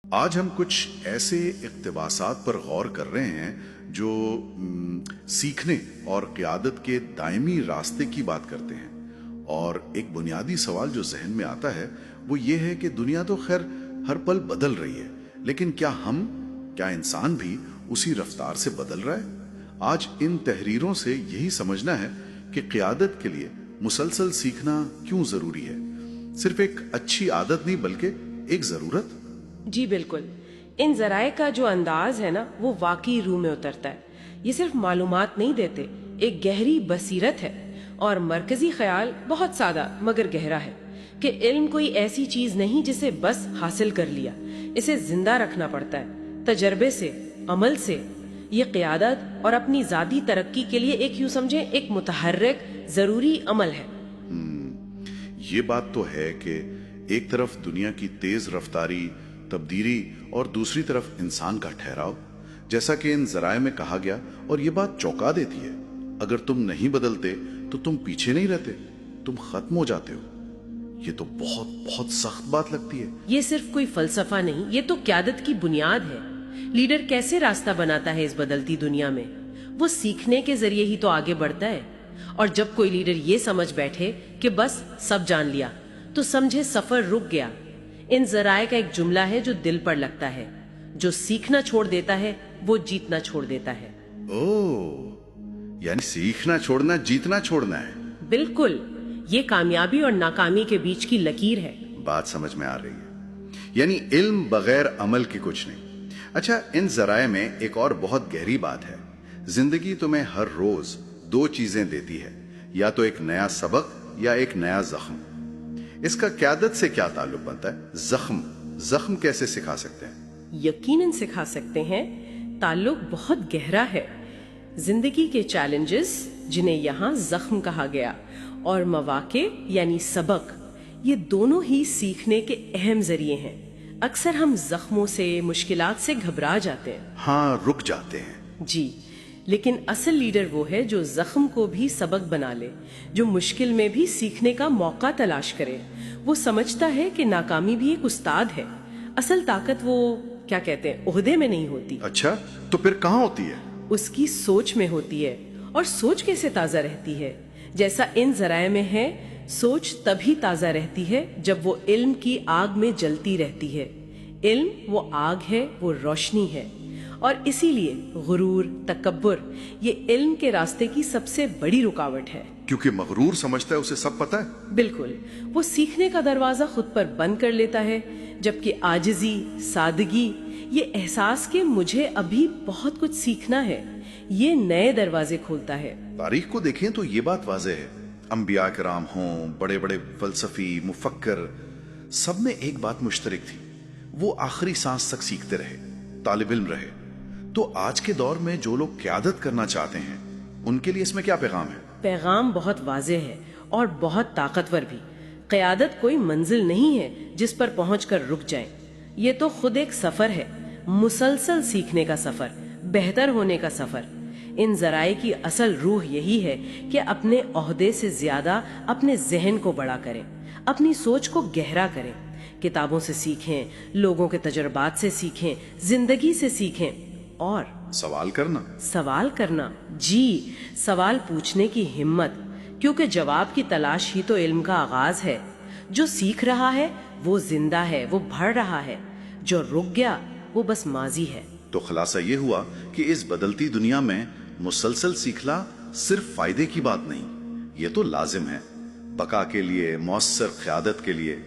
آج ہم کچھ ایسے اقتباسات پر غور کر رہے ہیں جو سیکھنے اور قیادت کے دائمی راستے کی بات کرتے ہیں. اور ایک بنیادی سوال جو ذہن میں آتا ہے وہ یہ ہے کہ دنیا تو خیر ہر پل بدل رہی ہے، لیکن کیا انسان بھی اسی رفتار سے بدل رہا ہے؟ آج ان تحریروں سے یہی سمجھنا ہے کہ قیادت کے لیے مسلسل سیکھنا کیوں ضروری ہے. صرف ایک اچھی عادت نہیں بلکہ ایک ضرورت. جی بالکل. ان ذرائع کا جو انداز ہے نا وہ واقعی روح میں اترتا ہے. یہ صرف معلومات نہیں دیتے، ایک گہری بصیرت ہے. اور مرکزی خیال بہت سادہ مگر گہرا ہے کہ علم کوئی ایسی چیز نہیں جسے بس حاصل کر لیا، اسے زندہ رکھنا پڑتا ہے تجربے سے، عمل سے. یہ قیادت اور اپنی ذاتی ترقی کے لیے ایک یوں سمجھیں ایک متحرک ضروری عمل ہے. یہ بات تو ہے کہ ایک طرف دنیا کی تیز رفتاری، تبدیلی اور دوسری طرف انسان کا ٹھہراؤ، جیسا کہ ان ذرائع میں کہا گیا. اور یہ بات چونکا دیتی ہے. اگر تم نہیں بدلتے تو تم پیچھے نہیں رہتے، تم ختم ہو جاتے ہو. یہ تو بہت بہت سخت بات لگتی ہے. یہ صرف کوئی فلسفہ نہیں، یہ تو قیادت کی بنیاد ہے. لیڈر کیسے راستہ بناتا ہے اس بدلتی دنیا میں؟ وہ سیکھنے کے ذریعے ہی تو آگے بڑھتا ہے. اور جب کوئی لیڈر یہ سمجھ بیٹھے کہ بس سب جان لیا تو سمجھے سفر رک گیا. ان ذرائع کا ایک جملہ ہے جو دل پر لگتا ہے: جو سیکھنا چھوڑ دیتا ہے وہ جیتنا چھوڑ دیتا ہے. یعنی سیکھنا چھوڑنا جیتنا چھوڑنا ہے. بالکل. یہ کامیابی اور ناکامی کے بیچ کی لکیر ہے. بات سمجھ میں آ رہی ہے. یعنی علم بغیر عمل کے کچھ نہیں. اچھا، ان ذرائع میں ایک اور بہت گہری بات ہے. زندگی تمہیں ہر روز دو چیزیں دیتی ہے، یا تو ایک نیا سبق یا ایک نیا زخم. اس کا قیادت سے کیا تعلق بنتا ہے؟ زخم کیسے سکھا سکتے ہیں؟ یقیناً سکھا سکتے ہیں. تعلق بہت گہرا ہے. زندگی کے چیلنجز، جنہیں یہاں زخم کہا گیا، اور مواقع یعنی سبق، یہ دونوں ہی سیکھنے کے اہم ذریعے ہیں. اکثر ہم زخموں سے، مشکلات سے گھبرا جاتے ہیں. ہاں، رک جاتے ہیں. جی، لیکن اصل لیڈر وہ ہے جو زخم کو بھی سبق بنا لے، جو مشکل میں بھی سیکھنے کا موقع تلاش کرے. وہ سمجھتا ہے کہ ناکامی بھی ایک استاد ہے. اصل طاقت وہ کیا کہتے ہیں، عہدے میں نہیں ہوتی. اچھا، تو پھر کہاں ہوتی ہے؟ اس کی سوچ میں ہوتی ہے. اور سوچ کیسے تازہ رہتی ہے؟ جیسا ان ذرائع میں ہے، سوچ تبھی تازہ رہتی ہے جب وہ علم کی آگ میں جلتی رہتی ہے. علم وہ آگ ہے، وہ روشنی ہے. اور اسی لیے غرور، تکبر یہ علم کے راستے کی سب سے بڑی رکاوٹ ہے. کیونکہ مغرور سمجھتا ہے اسے سب پتہ ہے. بالکل. وہ سیکھنے کا دروازہ خود پر بند کر لیتا ہے، جبکہ عاجزی، سادگی، یہ احساس کہ مجھے ابھی بہت کچھ سیکھنا ہے، یہ نئے دروازے کھولتا ہے. تاریخ کو دیکھیں تو یہ بات واضح ہے. انبیاء کرام ہوں، بڑے بڑے فلسفی، مفکر، سب میں ایک بات مشترک تھی: وہ آخری سانس تک سیکھتے رہے، طالب علم رہے. تو آج کے دور میں جو لوگ قیادت کرنا چاہتے ہیں ان کے لیے اس میں کیا پیغام ہے؟ پیغام بہت واضح ہے اور بہت طاقتور بھی. قیادت کوئی منزل نہیں ہے جس پر پہنچ کر رک جائیں. یہ تو خود ایک سفر ہے، مسلسل سیکھنے کا سفر، بہتر ہونے کا سفر. ان ذرائع کی اصل روح یہی ہے کہ اپنے عہدے سے زیادہ اپنے ذہن کو بڑا کریں، اپنی سوچ کو گہرا کریں. کتابوں سے سیکھیں، لوگوں کے تجربات سے سیکھیں، زندگی سے سیکھیں. اور سوال کرنا. جی، سوال پوچھنے کی ہمت، کیونکہ جواب کی تلاش ہی تو علم کا آغاز ہے. جو سیکھ رہا ہے وہ زندہ ہے، وہ بڑھ رہا ہے. جو رک گیا وہ بس ماضی ہے. تو خلاصہ یہ ہوا کہ اس بدلتی دنیا میں مسلسل سیکھنا صرف فائدے کی بات نہیں، یہ تو لازم ہے بقا کے لیے، مؤثر قیادت کے لیے.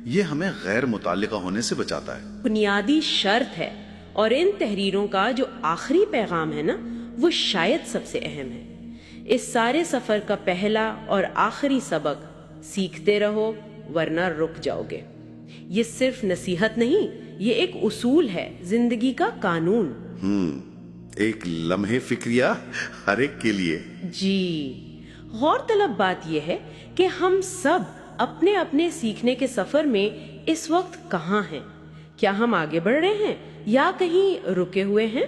یہ ہمیں غیر متعلقہ ہونے سے بچاتا ہے. بنیادی شرط ہے. اور ان تحریروں کا جو آخری پیغام ہے نا، وہ شاید سب سے اہم ہے. اس سارے سفر کا پہلا اور آخری سبق: سیکھتے رہو ورنہ رک جاؤ گے. یہ صرف نصیحت نہیں، یہ ایک اصول ہے، زندگی کا قانون. ایک لمحے فکریہ ہر ایک کے لیے. جی، غور طلب بات یہ ہے کہ ہم سب اپنے اپنے سیکھنے کے سفر میں اس وقت کہاں ہیں؟ کیا ہم آگے بڑھ رہے ہیں یا کہیں رکے ہوئے ہیں؟